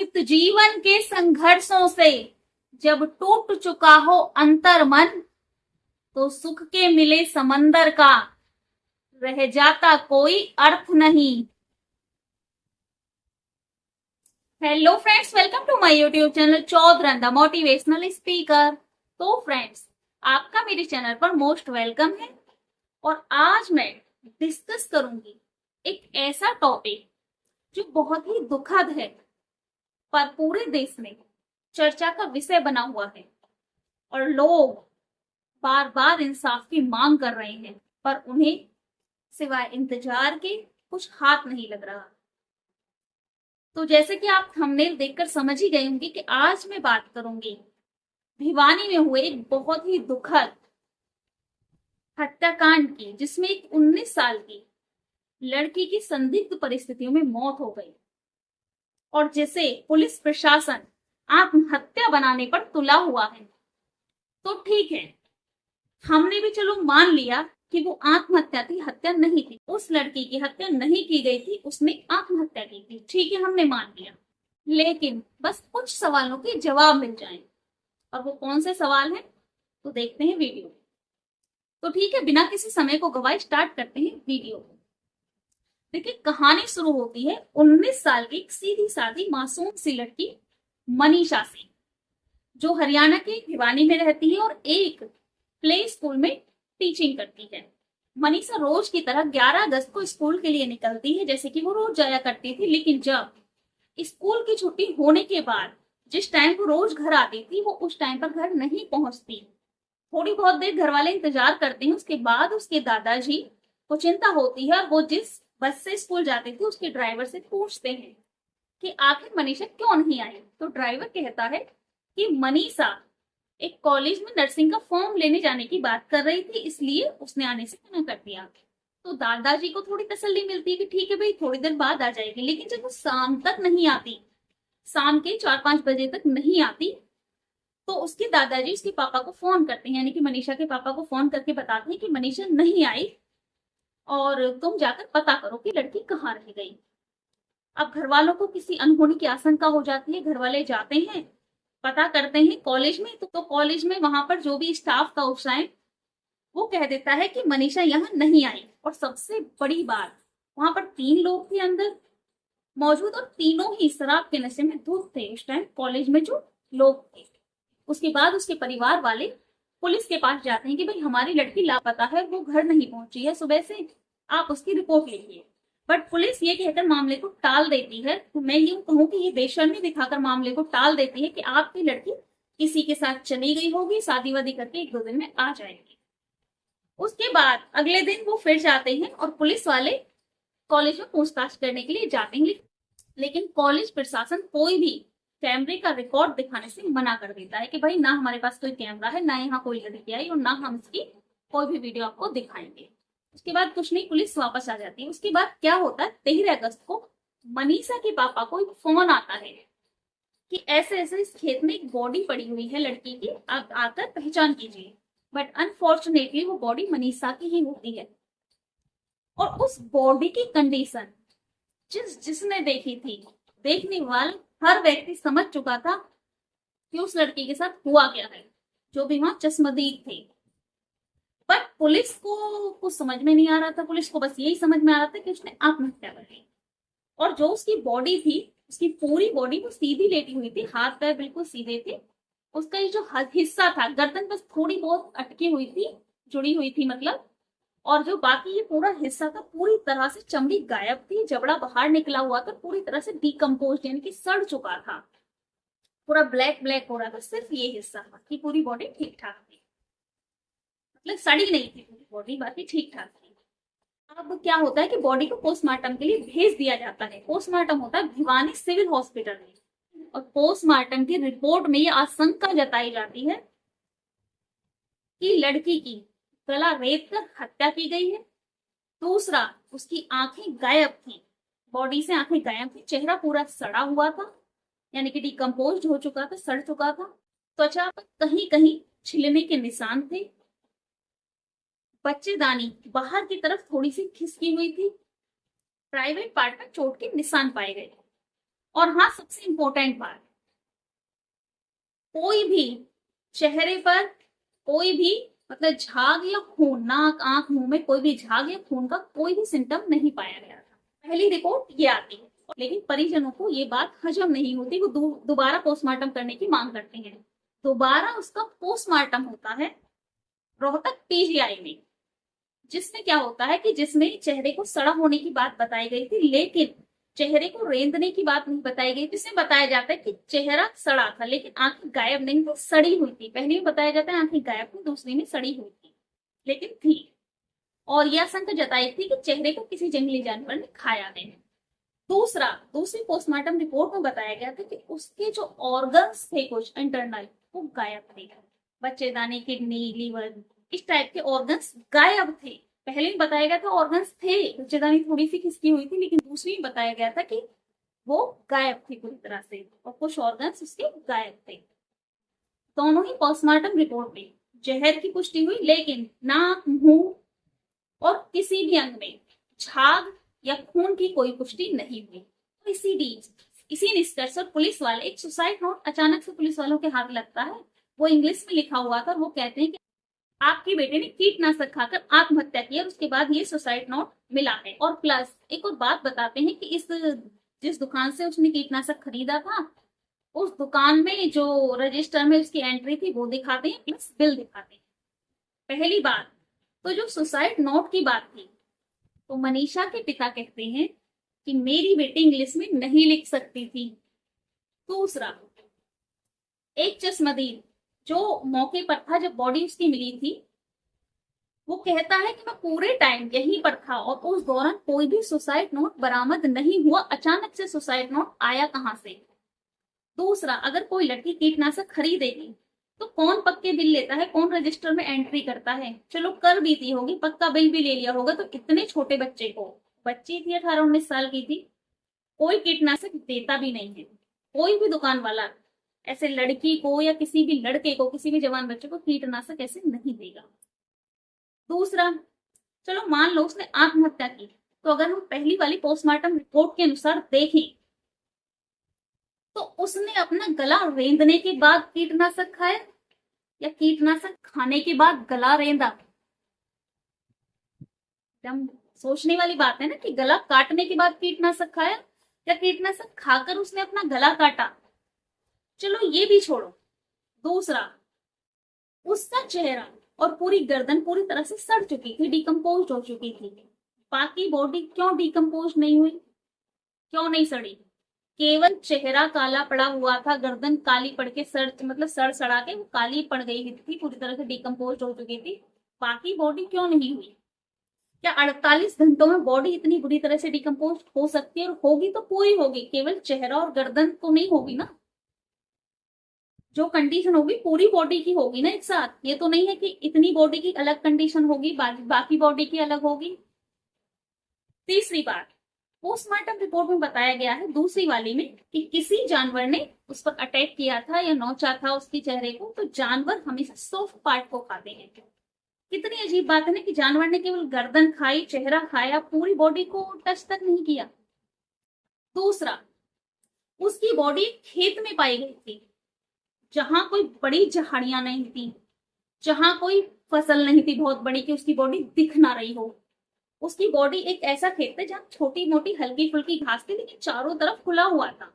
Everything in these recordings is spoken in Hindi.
व्यतीत जीवन के संघर्षों से जब टूट चुका हो अंतर मन, तो सुख के मिले समंदर का रह जाता कोई अर्थ नहीं। Hello friends, welcome to my YouTube channel Chaudharan the motivational speaker. तो फ्रेंड्स, आपका मेरे चैनल पर मोस्ट वेलकम है और आज मैं डिस्कस करूंगी एक ऐसा टॉपिक जो बहुत ही दुखद है पर पूरे देश में चर्चा का विषय बना हुआ है और लोग बार बार इंसाफ की मांग कर रहे हैं, पर उन्हें सिवाय इंतजार के कुछ हाथ नहीं लग रहा। तो जैसे कि आप थंबनेल देखकर समझ ही गए होंगे कि आज मैं बात करूंगी भिवानी में हुए एक बहुत ही दुखद हत्याकांड की, जिसमें एक 19 साल की लड़की की संदिग्ध परिस्थितियों में मौत हो गई और जिसे पुलिस प्रशासन आत्महत्या बनाने पर तुला हुआ है। तो ठीक है, हमने भी चलो मान लिया कि वो आत्महत्या थी, हत्या नहीं थी। उस लड़की की हत्या नहीं की गई थी, उसने आत्महत्या की थी। ठीक है, हमने मान लिया, लेकिन बस कुछ सवालों के जवाब मिल जाएं। और वो कौन से सवाल हैं, तो देखते हैं वीडियो। तो ठीक है, बिना किसी समय को गवाए स्टार्ट करते हैं वीडियो को। देखिए, कहानी शुरू होती है 19 साल की एक सीधी सादी मासूम सी लड़की मनीषा से, जो हरियाणा के भिवानी में रहती है और एक प्ले स्कूल में टीचिंग करती है। मनीषा रोज की तरह 11 अगस्त को स्कूल के लिए निकलती है, जैसे कि वो रोज जाया करती थी। लेकिन जब स्कूल की छुट्टी होने के बाद जिस टाइम वो रोज घर आती थी, वो उस टाइम पर घर नहीं पहुंचती। थोड़ी बहुत देर घर वाले इंतजार करते हैं, उसके बाद उसके दादाजी को चिंता होती है और वो जिस बस से स्कूल जाते थे उसके ड्राइवर से पूछते हैं कि आखिर मनीषा क्यों नहीं आई। तो ड्राइवर कहता है कि मनीषा एक कॉलेज में नर्सिंग का फॉर्म लेने जाने की बात कर रही थी, इसलिए उसने आने से मना कर दिया। तो दादाजी को थोड़ी तसल्ली मिलती है कि ठीक है भाई, थोड़ी देर बाद आ जाएगी। लेकिन जब वो शाम तक नहीं आती, शाम के 4-5 बजे तक नहीं आती, तो उसके दादाजी उसके पापा को फोन करते हैं, यानी कि मनीषा के पापा को फोन करके बताते हैं कि मनीषा नहीं आई और तुम जाकर पता करो कि लड़की कहाँ रह गई। अब घर वालों को किसी अनहोनी की आशंका हो जाती है। घर वाले जाते हैं, पता करते हैं कॉलेज में। तो कॉलेज में वहां पर जो भी स्टाफ था उस टाइम, वो कह देता है कि मनीषा यहाँ नहीं आई। और सबसे बड़ी बात, वहां पर 3 लोग थे अंदर मौजूद और तीनों ही शराब के नशे में धुत थे उस टाइम, कॉलेज में जो लोग थे। उसके बाद उसके परिवार वाले पुलिस के पास जाते हैं कि भाई हमारी लड़की लापता है, वो घर नहीं पहुंची है सुबह से, आप उसकी रिपोर्ट लिखिए। बट पुलिस ये कहकर मामले को टाल देती है। तो मैं यूं कहूं कि ये बेशर्मी दिखाकर मामले को टाल देती है कि आपकी लड़की किसी के साथ चली गई होगी, शादी वादी करके 1-2 दिन में आ जाएगी। उसके बाद अगले दिन वो फिर जाते हैं और पुलिस वाले कॉलेज में पूछताछ करने के लिए जाते हैं, लेकिन कॉलेज प्रशासन कोई भी कैमरे का रिकॉर्ड दिखाने से मना कर देता है कि भाई ना हमारे पास कोई कैमरा है, ना यहाँ कोई लड़की आई और ना हम इसकी कोई भी वीडियो आपको दिखाएंगे। उसके बाद कुछ नहीं, पुलिस वापस आ जाती है। उसके बाद क्या होता है, 13 अगस्त को मनीषा के पापा को एक फोन आता है कि ऐसे ऐसे इस खेत में एक बॉडी पड़ी हुई है लड़की की, आप आकर पहचान कीजिए। बट अनफॉर्चुनेटली वो बॉडी मनीषा की ही होती है। और उस बॉडी की कंडीशन जिसने देखी थी, देखने वाला हर व्यक्ति समझ चुका था कि उस लड़की के साथ हुआ क्या है, जो भी वहां चश्मदीद थे। पर पुलिस को कुछ समझ में नहीं आ रहा था। पुलिस को बस यही समझ में आ रहा था कि उसने आत्महत्या कर ली। और जो उसकी बॉडी थी, उसकी पूरी बॉडी वो सीधी लेटी हुई थी, हाथ पैर बिल्कुल सीधे थे। उसका ये जो हिस्सा था, गर्दन बस थोड़ी बहुत अटकी हुई थी, जुड़ी हुई थी मतलब। और जो बाकी ये पूरा हिस्सा था, पूरी तरह से चमड़ी गायब थी, जबड़ा बाहर निकला हुआ था, पूरी तरह से डिकम्पोज यानी कि सड़ चुका था, पूरा ब्लैक ब्लैक हो रहा था। सिर्फ ये हिस्सा, बाकी पूरी बॉडी ठीक ठाक थी, मतलब सड़ी नहीं थी पूरी बॉडी, बाकी ठीक ठाक थी। अब क्या होता है कि बॉडी को पोस्टमार्टम के लिए भेज दिया जाता है। पोस्टमार्टम होता है भिवानी सिविल हॉस्पिटल में, और पोस्टमार्टम की रिपोर्ट में ये आशंका जताई जाती है कि लड़की की गला रेत कर हत्या की गई है। दूसरा, उसकी आंखें गायब थी, बॉडी से आंखें गायब थी, चेहरा पूरा सड़ा हुआ था, यानी कि डिकम्पोज हो चुका था, सड़ चुका था। त्वचा पर कहीं कहीं छिलने के निशान थे। बच्चेदानी बाहर की तरफ थोड़ी सी खिसकी हुई थी। प्राइवेट पार्ट में चोट के निशान पाए गए। और हाँ, सबसे इंपॉर्टेंट बात, कोई भी चेहरे पर कोई भी मतलब झाग या खून, नाक आंख मुंह में कोई भी झाग या खून का कोई भी सिम्टम नहीं पाया गया था। पहली रिपोर्ट ये आती है, लेकिन परिजनों को ये बात हजम नहीं होती, वो दोबारा पोस्टमार्टम करने की मांग करते हैं। दोबारा उसका पोस्टमार्टम होता है रोहतक पीजीआई में, जिसमें क्या होता है कि जिसमें चेहरे को सड़ा होने की बात बताई गई थी, लेकिन चेहरे को रेंदने की बात नहीं बताई गई। जिसमें बताया जाता है कि चेहरा सड़ा था लेकिन आंखें गायब नहीं थी, सड़ी हुई थी। पहले में बताया जाता है आंखें गायब थी, दूसरी में सड़ी हुई थी लेकिन थी। और यह आशंका जताई थी कि चेहरे को किसी जंगली जानवर ने खाया है। दूसरी पोस्टमार्टम रिपोर्ट में बताया गया था कि उसके जो ऑर्गन्स थे कुछ इंटरनल, वो गायब थे। बच्चेदानी, किडनी, लीवर, इस टाइप के ऑर्गन्स गायब थे। पहले भी बताया गया था ऑर्गन्स थे, बच्चेदानी थोड़ी सी खिसकी हुई थी, लेकिन दूसरी में बताया गया था कि वो गायब थी पूरी तरह से, और कुछ ऑर्गन्स उसके गायब थे। दोनों ही पोस्टमार्टम रिपोर्ट में जहर की पुष्टि हुई, लेकिन नाक, मुंह और किसी भी अंग में झाग या खून की कोई पुष्टि नहीं हुई। तो इसी निष्कर्ष पर पुलिस वाले, एक सुसाइड नोट अचानक से पुलिस वालों के हाथ लगता है। वो इंग्लिश में लिखा हुआ था, वो कहते हैं कि आपके बेटे ने कीटनाशक खाकर आत्महत्या की और उसके बाद ये सुसाइड नोट मिला है। और प्लस एक और बात बताते हैं कि इस जिस दुकान से उसने कीटनाशक खरीदा था, उस दुकान में जो रजिस्टर में उसकी एंट्री थी वो दिखाते हैं, प्लस बिल दिखाते हैं। पहली बात तो जो सुसाइड नोट की बात थी, तो मनीषा के पिता कहते हैं कि मेरी बेटी इंग्लिश में नहीं लिख सकती थी। दूसरा, एक चश्मदीद जो मौके पर था जब बॉडी उसकी मिली थी, वो कहता है कि मैं पूरे टाइम यहीं पर था और उस दौरान कोई भी सुसाइड नोट बरामद नहीं हुआ। अचानक से सुसाइड नोट आया कहां से? दूसरा, अगर कोई लड़की कीटनाशक खरीदेगी तो कौन पक्के बिल लेता है, कौन रजिस्टर में एंट्री करता है? चलो कर भी दी होगी, पक्का बिल भी ले लिया होगा, तो इतने छोटे बच्चे को, बच्ची थी 18-19 साल की थी, कोई कीटनाशक देता भी नहीं है। कोई भी दुकान वाला ऐसे लड़की को या किसी भी लड़के को, किसी भी जवान बच्चे को कीटनाशक ऐसे नहीं देगा। दूसरा, चलो मान लो उसने आत्महत्या की, तो अगर हम पहली वाली पोस्टमार्टम रिपोर्ट के अनुसार देखें तो उसने अपना गला रेंदने के बाद कीटनाशक खाया या कीटनाशक खाने के बाद गला रेंदा? एकदम सोचने वाली बात है ना, कि गला काटने के बाद कीटनाशक खाया या कीटनाशक खाकर उसने अपना गला काटा। चलो ये भी छोड़ो। दूसरा, उसका चेहरा और पूरी गर्दन पूरी तरह से सड़ चुकी थी, डिकम्पोज हो चुकी थी। बाकी बॉडी क्यों डिकम्पोज नहीं हुई, क्यों नहीं सड़ी? केवल चेहरा काला पड़ा हुआ था, गर्दन काली पड़ के सड़ सड़ा के वो काली पड़ गई थी, पूरी तरह से डिकम्पोज हो चुकी थी। बाकी बॉडी क्यों नहीं हुई? क्या 48 घंटों में बॉडी इतनी बुरी तरह से डिकम्पोज हो सकती है? और होगी तो पूरी होगी, केवल चेहरा और गर्दन तो नहीं होगी ना। जो कंडीशन होगी पूरी बॉडी की होगी ना एक साथ। ये तो नहीं है कि इतनी बॉडी की अलग कंडीशन होगी, बाकी बॉडी की अलग होगी। तीसरी बात, पोस्टमार्टम रिपोर्ट में बताया गया है दूसरी वाली में कि किसी जानवर ने उस पर अटैक किया था या नोचा था उसके चेहरे को, तो जानवर हमेशा सॉफ्ट पार्ट को खाते हैं। कितनी अजीब बात है ना कि जानवर ने केवल गर्दन खाई, चेहरा खाया, पूरी बॉडी को टच तक नहीं किया। दूसरा, उसकी बॉडी खेत में पाई गई थी, जहां कोई बड़ी झाड़ियां नहीं थी, जहां कोई फसल नहीं थी बहुत बड़ी कि उसकी बॉडी दिख ना रही हो। उसकी बॉडी एक ऐसा खेत था जहां छोटी मोटी हल्की फुल्की घास थी, लेकिन चारों तरफ खुला हुआ था।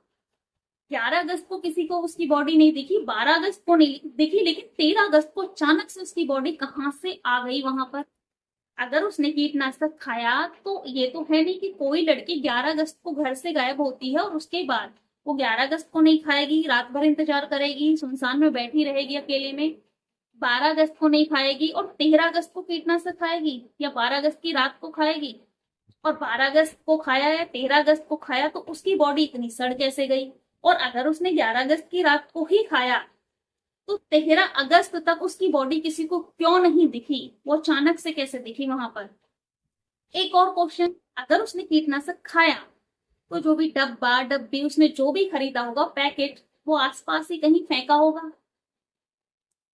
11 अगस्त को किसी को उसकी बॉडी नहीं दिखी, 12 अगस्त को नहीं दिखी, लेकिन 13 अगस्त को अचानक से उसकी बॉडी कहां से आ गई वहां पर? अगर उसने कीटनाशक खाया तो ये तो है नहीं कि कोई लड़की 11 अगस्त को घर से गायब होती है और उसके बाद वो 11 अगस्त को नहीं खाएगी, रात भर इंतजार करेगी, सुनसान में बैठी रहेगी अकेले में, 12 अगस्त को नहीं खाएगी और 13 अगस्त को कीटनाशक खाएगी, या 12 अगस्त की रात को खाएगी और 12 अगस्त को खाया या 13 अगस्त को खाया, तो उसकी बॉडी इतनी सड़ कैसे गई? और अगर उसने 11 अगस्त की रात को ही खाया तो 13 अगस्त तक उसकी बॉडी किसी को क्यों नहीं दिखी? वो अचानक से कैसे दिखी वहां पर? एक और क्वेश्चन, अगर उसने कीटनाशक खाया तो जो भी डब्बा डब्बी उसने जो भी खरीदा होगा पैकेट, वो आसपास ही कहीं फेंका होगा।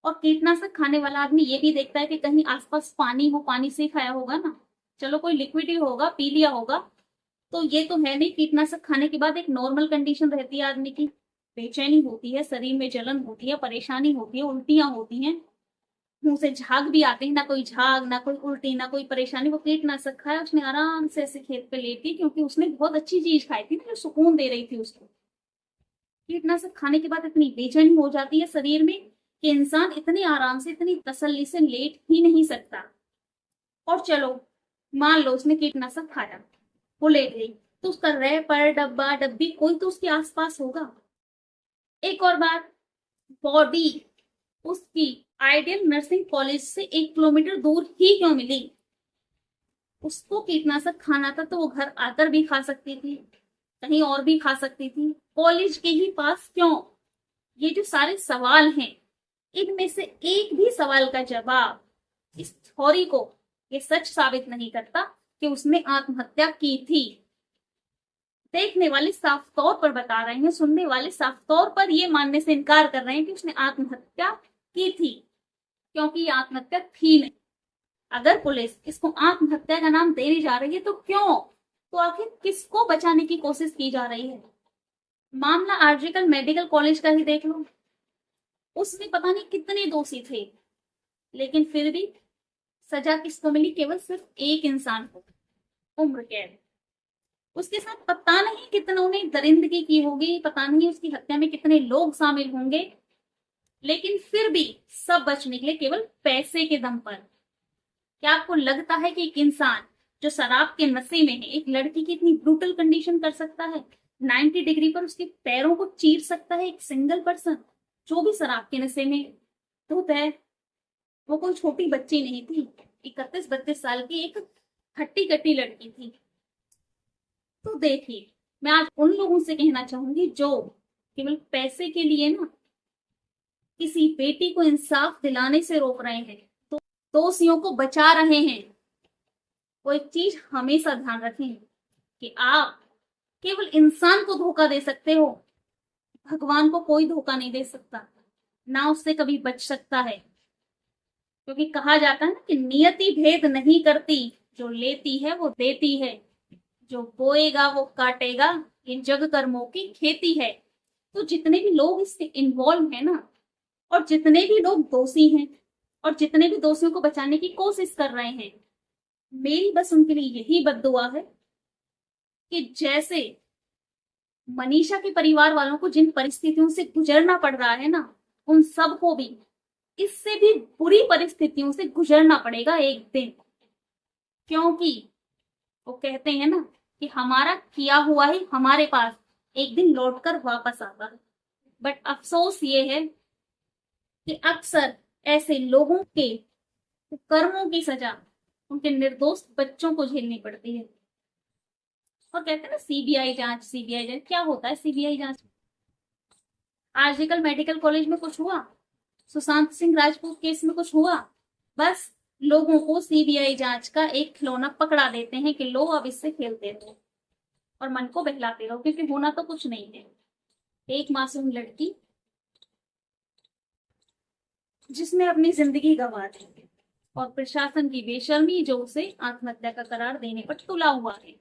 और कीटनाशक खाने वाला आदमी ये भी देखता है कि कहीं आसपास पानी हो, पानी से ही खाया होगा ना। चलो कोई लिक्विड ही होगा, पी लिया होगा, तो ये तो है नहीं, कीटनाशक खाने के बाद एक नॉर्मल कंडीशन रहती है आदमी की, बेचैनी होती है, शरीर में जलन होती है, परेशानी होती है, उल्टियां होती हैं, मुंह से झाग भी आते हैं, ना कोई झाग, ना कोई उल्टी, ना कोई परेशानी। वो कीटनाशक खाया उसने, आराम से ऐसे खेत पे लेटी, क्योंकि उसने बहुत अच्छी चीज खाई थी ना जो सुकून दे रही थी उसको। कीटनाशक खाने के बाद इतनी बेचैनी हो जाती है शरीर में कि इंसान इतने आराम से, इतनी तसल्ली से लेट ही नहीं सकता। और चलो मान लो उसने कीटनाशक खाया, वो लेट गई, तो उसका रैपर, डब्बा, डब्बी, कोई तो उसके आसपास होगा। एक और बात, बॉडी उसकी आइडियल नर्सिंग कॉलेज से 1 किलोमीटर दूर ही क्यों मिली? उसको कीटनाशक खाना था तो वो घर आकर भी खा सकती थी, कहीं और भी खा सकती थी, कॉलेज के ही पास क्यों? ये जो सारे सवाल हैं, इनमें से एक भी सवाल का जवाब इस थ्योरी को ये सच साबित नहीं करता कि उसने आत्महत्या की थी। देखने वाले साफ तौर पर बता रहे हैं, सुनने वाले साफ तौर पर ये मानने से इनकार कर रहे हैं कि उसने आत्महत्या की थी, क्योंकि ये आत्महत्या थी नहीं। अगर पुलिस इसको आत्महत्या का नाम देने जा रही है तो क्यों? तो आखिर किसको बचाने की कोशिश की जा रही है? मामला आर्जिकल मेडिकल कॉलेज का ही देख लो, उसमें पता नहीं कितने दोषी थे, लेकिन फिर भी सजा किसको मिली? केवल सिर्फ एक इंसान को, उम्र कैद। उसके साथ पता नहीं कितनों ने दरिंदगी की होगी, पता नहीं उसकी हत्या में कितने लोग शामिल होंगे, लेकिन फिर भी सब बच निकले केवल पैसे के दम पर। क्या आपको लगता है कि एक इंसान जो शराब के नशे में है एक लड़की की इतनी ब्रूटल कंडीशन कर सकता है? 90 डिग्री पर उसके पैरों को चीर सकता है एक सिंगल पर्सन, जो भी शराब के नशे में धुत है? वो कोई छोटी बच्ची नहीं थी, 31-32 साल की एक हट्टी कट्टी लड़की थी। तो देखिए, मैं आज उन लोगों से कहना चाहूंगी जो केवल पैसे के लिए ना किसी बेटी को इंसाफ दिलाने से रोक रहे हैं, तो दोषियों को बचा रहे हैं। वो एक चीज हमेशा ध्यान रखें कि आप केवल इंसान को धोखा दे सकते हो, भगवान को कोई धोखा नहीं दे सकता, ना उससे कभी बच सकता है। क्योंकि कहा जाता है ना कि नियति भेद नहीं करती, जो लेती है वो देती है, जो बोएगा वो काटेगा, ये जग कर्मों की खेती है। तो जितने भी लोग इससे इन्वॉल्व है ना, और जितने भी लोग दोषी हैं, और जितने भी दोषियों को बचाने की कोशिश कर रहे हैं, मेरी बस उनके लिए यही बद्दुआ है कि जैसे मनीषा के परिवार वालों को जिन परिस्थितियों से गुजरना पड़ रहा है ना, उन सबको भी इससे भी बुरी परिस्थितियों से गुजरना पड़ेगा एक दिन। क्योंकि वो कहते हैं ना कि हमारा किया हुआ ही हमारे पास एक दिन लौटकर वापस आता है। बट अफसोस ये है कि अक्सर ऐसे लोगों के कर्मों की सजा उनके निर्दोष बच्चों को झेलनी पड़ती है। और कहते हैं ना सीबीआई जांच, सीबीआई जांच, क्या होता है सीबीआई जांच? आर्जिकल मेडिकल कॉलेज में कुछ हुआ, सुशांत सिंह राजपूत केस में कुछ हुआ, बस लोगों को सीबीआई जांच का एक खिलौना पकड़ा देते हैं कि लो अब इससे खेलते रहो और मन को बहलाते रहो, क्योंकि होना तो कुछ नहीं है। एक मासूम लड़की जिसने अपनी जिंदगी गंवा दी, और प्रशासन की बेशर्मी जो उसे आत्महत्या का करार देने पर तुला हुआ है।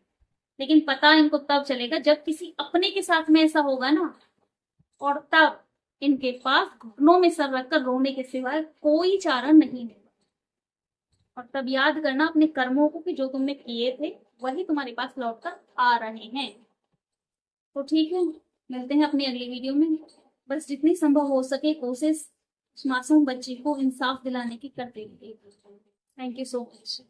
लेकिन पता इनको तब चलेगा जब किसी अपने के साथ में ऐसा होगा ना, और तब इनके पास घुटनों में सर रखकर रोने के सिवाय कोई चारा नहीं है। और तब याद करना अपने कर्मों को कि जो तुमने किए थे वही तुम्हारे पास लौट कर आ रहे हैं। तो ठीक है, मिलते हैं अपनी अगली वीडियो में। बस जितनी संभव हो सके कोशिश उस मासूम बच्ची को इंसाफ दिलाने की करते रहिए। Thank you so much.